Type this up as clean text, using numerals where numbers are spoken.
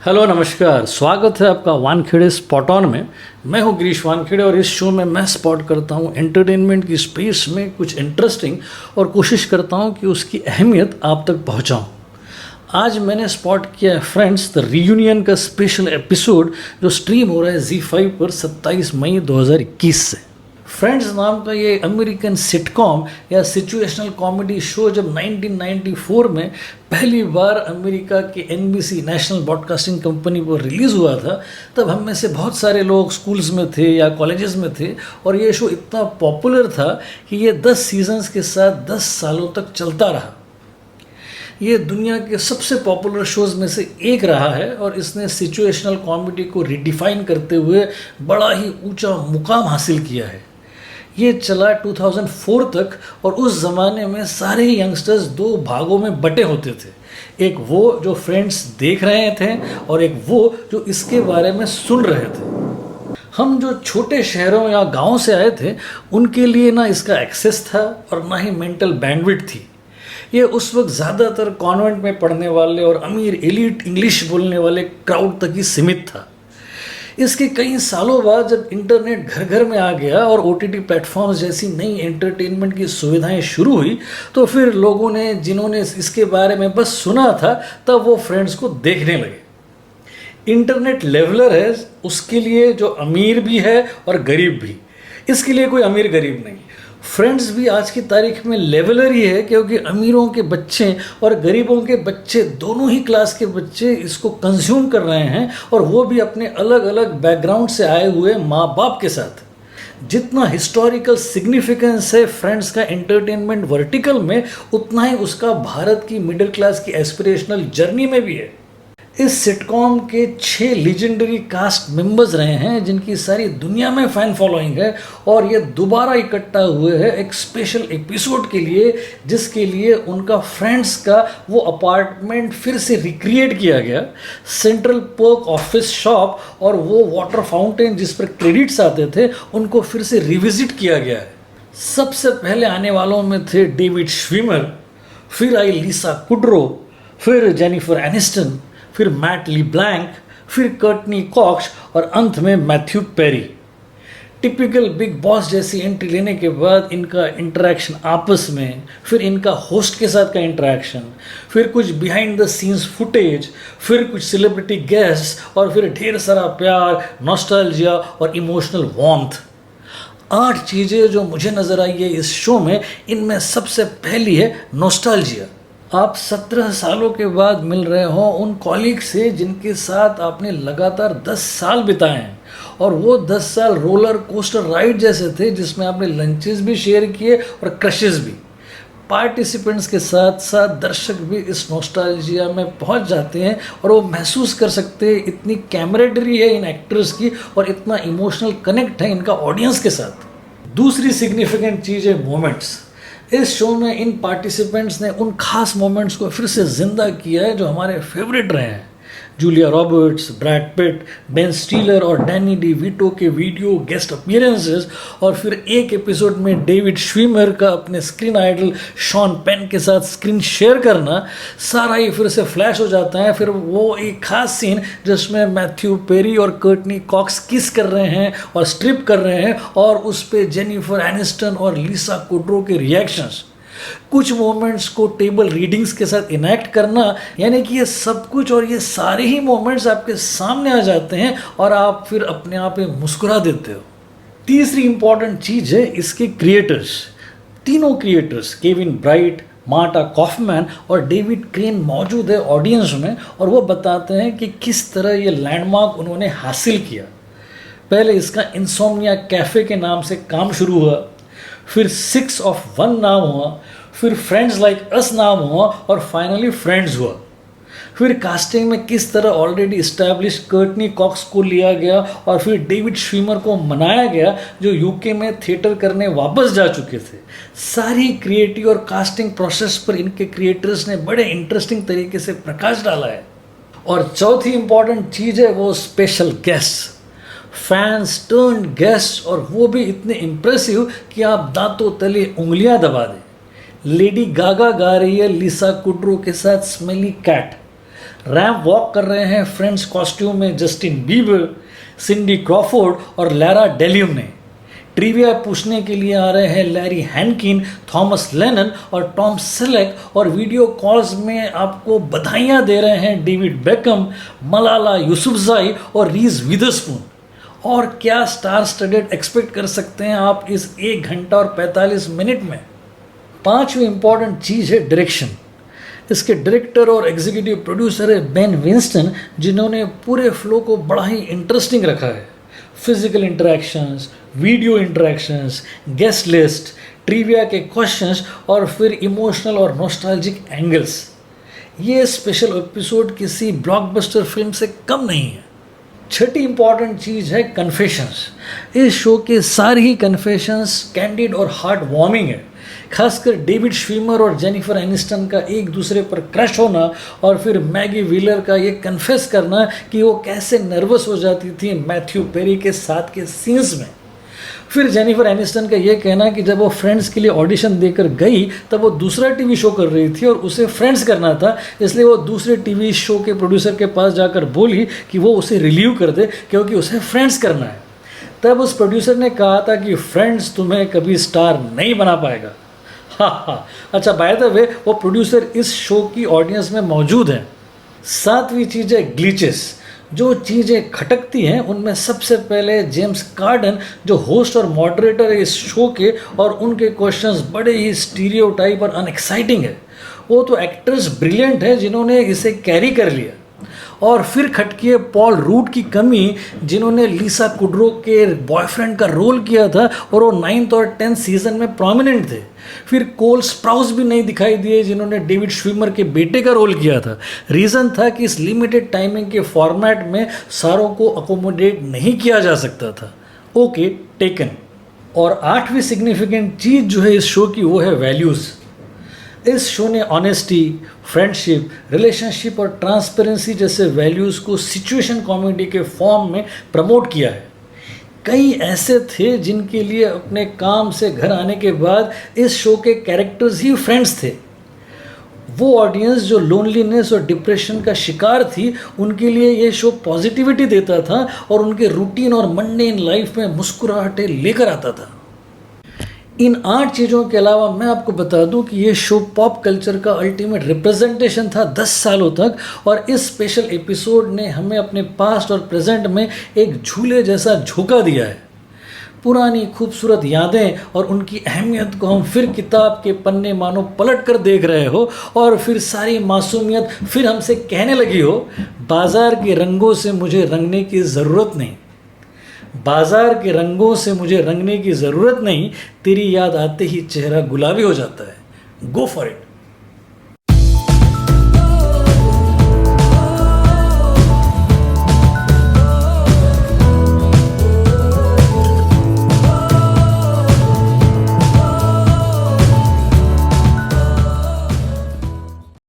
Hello नमस्कार, स्वागत है आपका वानखेड़े स्पॉट ऑन में। मैं हूं गिरीश वानखेड़े और इस शो में मैं स्पॉट करता हूं एंटरटेनमेंट की स्पेस में कुछ इंटरेस्टिंग और कोशिश करता हूं कि उसकी अहमियत आप तक पहुंचाऊं। आज मैंने स्पॉट किया है फ्रेंड्स द रीयूनियन का स्पेशल एपिसोड जो स्ट्रीम हो रहा है ZEE5 पर 27 मई 2021 से। फ्रेंड्स नाम का ये अमेरिकन सिटकॉम या सिचुएशनल कॉमेडी शो जब 1994 में पहली बार अमेरिका के NBC नेशनल ब्रॉडकास्टिंग कंपनी पर रिलीज़ हुआ था, तब हम में से बहुत सारे लोग स्कूल्स में थे या कॉलेजेस में थे और ये शो इतना पॉपुलर था कि ये 10 सीजन्स के साथ 10 सालों तक चलता रहा। ये दुनिया के सबसे पॉपुलर शोज़ में से एक रहा है और इसने सिचुएशनल कॉमेडी को रिडिफाइन करते हुए बड़ा ही ऊंचा मुकाम हासिल किया है। ये चला 2004 तक और उस ज़माने में सारे यंगस्टर्स दो भागों में बटे होते थे। एक वो जो फ्रेंड्स देख रहे थे और एक वो जो इसके बारे में सुन रहे थे। हम जो छोटे शहरों या गांवों से आए थे उनके लिए ना इसका एक्सेस था और ना ही मेंटल बैंडविड्थ थी। ये उस वक्त ज़्यादातर कॉन्वेंट में पढ़ने वाले और अमीर एलीट इंग्लिश बोलने वाले क्राउड तक ही सीमित था। इसके कई सालों बाद जब इंटरनेट घर घर में आ गया और OTT प्लेटफॉर्म्स जैसी नई एंटरटेनमेंट की सुविधाएं शुरू हुई, तो फिर लोगों ने जिन्होंने इसके बारे में बस सुना था तब वो फ्रेंड्स को देखने लगे। इंटरनेट लेवलर है उसके लिए जो अमीर भी है और गरीब भी। इसके लिए कोई अमीर गरीब नहीं। फ्रेंड्स भी आज की तारीख में लेवलर ही है क्योंकि अमीरों के बच्चे और गरीबों के बच्चे दोनों ही क्लास के बच्चे इसको कंज्यूम कर रहे हैं और वो भी अपने अलग अलग बैकग्राउंड से आए हुए माँ बाप के साथ। जितना हिस्टोरिकल सिग्निफिकेंस है फ्रेंड्स का एंटरटेनमेंट वर्टिकल में, उतना ही उसका भारत की मिडिल क्लास की एस्पिरेशनल जर्नी में भी है। इस सिटकॉम के 6 लीजेंडरी कास्ट मेंबर्स रहे हैं जिनकी सारी दुनिया में फैन फॉलोइंग है और ये दोबारा इकट्ठा हुए हैं एक स्पेशल एपिसोड के लिए, जिसके लिए उनका फ्रेंड्स का वो अपार्टमेंट फिर से रिक्रिएट किया गया। सेंट्रल पर्क ऑफिस शॉप और वो वाटर फाउंटेन जिस पर क्रेडिट्स आते थे उनको फिर से रिविजिट किया गया है। सबसे पहले आने वालों में थे डेविड श्विमर, फिर आई लिसा कुड्रो, फिर जेनिफर एनिस्टन, फिर मैट लीब्लैंक, फिर कर्टनी कॉक्स और अंत में Matthew Perry. Typical big boss जैसी एंट्री लेने के बाद इनका इंटरेक्शन आपस में, फिर इनका होस्ट के साथ का इंटरेक्शन, फिर कुछ बिहाइंड द सीन्स फुटेज, फिर कुछ सेलिब्रिटी गेस्ट और फिर ढेर सारा प्यार, नॉस्टैल्जिया और इमोशनल वार्मथ। 8 चीज़ें जो मुझे नज़र आई है इस शो में, इनमें सबसे पहली है नॉस्टैल्जिया। आप 17 सालों के बाद मिल रहे हो उन कॉलीग से जिनके साथ आपने लगातार 10 साल बिताए हैं और वो 10 साल रोलर कोस्टर राइड जैसे थे जिसमें आपने लंचेस भी शेयर किए और क्रशेस भी। पार्टिसिपेंट्स के साथ साथ दर्शक भी इस नॉस्टैल्जिया में पहुंच जाते हैं और वो महसूस कर सकते हैं इतनी कैमरेडरी है इन एक्टर्स की और इतना इमोशनल कनेक्ट है इनका ऑडियंस के साथ। दूसरी सिग्निफिकेंट चीज़ है मोमेंट्स। इस शो में इन पार्टिसिपेंट्स ने उन खास मोमेंट्स को फिर से ज़िंदा किया है जो हमारे फेवरेट रहे हैं। Julia Roberts, Brad Pitt, Ben stealer और डैनी डी वीटो के वीडियो गेस्ट अपीयरेंसेस और फिर एक एपिसोड में डेविड श्विमर का अपने स्क्रीन आइडल शॉन पेन के साथ स्क्रीन शेयर करना, सारा ही फिर से फ्लैश हो जाता है। फिर वो एक खास सीन जिसमें मैथ्यू पेरी और कर्टनी कॉक्स किस कर रहे हैं और स्ट्रिप कर रहे हैं और उस पर जेनिफर एनिस्टन और लिसा कुड्रो के रिएक्शंस। कुछ मोमेंट्स को टेबल रीडिंग्स के साथ इनैक्ट करना, यानी कि ये सब कुछ और ये सारे ही मोमेंट्स आपके सामने आ जाते हैं और आप फिर अपने आप में मुस्कुरा देते हो। तीसरी इंपॉर्टेंट चीज़ है इसके क्रिएटर्स। तीनों creators Kevin bright, Marta Kauffman और डेविड क्रेन मौजूद है ऑडियंस में और वो बताते हैं कि किस तरह ये लैंडमार्क उन्होंने हासिल किया। पहले इसका इंसोम्निया कैफ़े के नाम से काम शुरू हुआ, फिर 6 of 1 नाम हुआ, फिर फ्रेंड्स लाइक अस नाम हुआ और फाइनली फ्रेंड्स हुआ। फिर कास्टिंग में किस तरह ऑलरेडी इस्टेब्लिश कर्टनी कॉक्स को लिया गया और फिर डेविड श्विमर को मनाया गया जो यूके में थिएटर करने वापस जा चुके थे। सारी क्रिएटिव और कास्टिंग प्रोसेस पर इनके क्रिएटर्स ने बड़े इंटरेस्टिंग तरीके से प्रकाश डाला है। और चौथी इंपॉर्टेंट चीज़ है वो special guest. Fans turn guest और वो भी इतने इम्प्रेसिव कि आप दांतों तले उंगलियां दबा दें। लेडी गागा गा रही है लिसा कुड्रो के साथ स्मेली कैट। रैंप वॉक कर रहे हैं फ्रेंड्स कॉस्ट्यूम में जस्टिन बीबर, सिंडी क्रॉफोर्ड और लैरा डेलियम ने। ट्रिविया पूछने के लिए आ रहे हैं लैरी हैनकिन, थॉमस लेनन और टॉम सेलेक, और वीडियो कॉल्स में आपको बधाइयाँ दे रहे हैं डेविड बेकम, मलाला यूसुफजाई और रीज विदरस्पून। और क्या स्टार स्टडेड एक्सपेक्ट कर सकते हैं आप इस 1 घंटा और 45 मिनट में। 5वीं इंपॉर्टेंट चीज़ है डायरेक्शन। इसके डायरेक्टर और एग्जीक्यूटिव प्रोड्यूसर है बेन विंस्टन, जिन्होंने पूरे फ्लो को बड़ा ही इंटरेस्टिंग रखा है। Physical interactions, video interactions, guest list, trivia के क्वेश्चंस और फिर इमोशनल और नॉस्टैल्जिक एंगल्स। ये स्पेशल एपिसोड किसी ब्लॉकबस्टर फिल्म से कम नहीं है। 6ठी इंपॉर्टेंट चीज़ है कन्फेशंस। इस शो के सारी ही कन्फेशंस कैंडिड और हार्ट वार्मिंग है। खासकर डेविड श्वीमर और जेनिफर एनिस्टन का एक दूसरे पर क्रश होना और फिर मैगी व्हीलर का ये कन्फेस करना कि वो कैसे नर्वस हो जाती थी मैथ्यू पेरी के साथ के सीन्स में। फिर जेनिफर एनिस्टन का ये कहना कि जब वो फ्रेंड्स के लिए ऑडिशन देकर गई तब वो दूसरा टीवी शो कर रही थी और उसे फ्रेंड्स करना था, इसलिए वो दूसरे टीवी शो के प्रोड्यूसर के पास जाकर बोली कि वो उसे रिलीव कर दे क्योंकि उसे फ्रेंड्स करना है। तब उस प्रोड्यूसर ने कहा था कि फ्रेंड्स तुम्हें कभी स्टार नहीं बना पाएगा। हाँ, अच्छा, बाय द वे वो प्रोड्यूसर इस शो की ऑडियंस में मौजूद हैं। 7वीं चीज़ है ग्लिचेस। जो चीज़ें खटकती हैं उनमें सबसे पहले जेम्स कार्डन, जो होस्ट और मॉडरेटर है इस शो के, और उनके क्वेश्चंस बड़े ही स्टीरियोटाइप और अनएक्साइटिंग है। वो तो एक्टर्स ब्रिलियंट है जिन्होंने इसे कैरी कर लिया। और फिर खटकी है पॉल रूड की कमी, जिन्होंने लीसा कुड्रो के बॉयफ्रेंड का रोल किया था और वो 9th और 10th सीजन में प्रोमिनेंट थे। फिर कोल स्प्राउस भी नहीं दिखाई दिए, जिन्होंने डेविड श्वीमर के बेटे का रोल किया था। रीज़न था कि इस लिमिटेड टाइमिंग के फॉर्मेट में सारों को अकोमोडेट नहीं किया जा सकता था। Okay, taken. और 8वीं सिग्निफिकेंट चीज़ जो है इस शो की वो है वैल्यूज़। इस शो ने ऑनेस्टी, फ्रेंडशिप, रिलेशनशिप और ट्रांसपेरेंसी जैसे वैल्यूज़ को सिचुएशन कॉमेडी के फॉर्म में प्रमोट किया है। कई ऐसे थे जिनके लिए अपने काम से घर आने के बाद इस शो के कैरेक्टर्स ही फ्रेंड्स थे। वो ऑडियंस जो लोनलीनेस और डिप्रेशन का शिकार थी, उनके लिए ये शो पॉजिटिविटी देता था और उनके रूटीन और मंडेन लाइफ में मुस्कुराहटें लेकर आता था। इन 8 चीज़ों के अलावा मैं आपको बता दूं कि ये शो पॉप कल्चर का अल्टीमेट रिप्रेजेंटेशन था 10 सालों तक, और इस स्पेशल एपिसोड ने हमें अपने पास्ट और प्रेजेंट में एक झूले जैसा झोंका दिया है। पुरानी खूबसूरत यादें और उनकी अहमियत को हम फिर किताब के पन्ने मानो पलट कर देख रहे हो, और फिर सारी मासूमियत फिर हमसे कहने लगी हो, बाजार के रंगों से मुझे रंगने की ज़रूरत नहीं, बाजार के रंगों से मुझे रंगने की ज़रूरत नहीं, तेरी याद आते ही चेहरा गुलाबी हो जाता है। Go for it.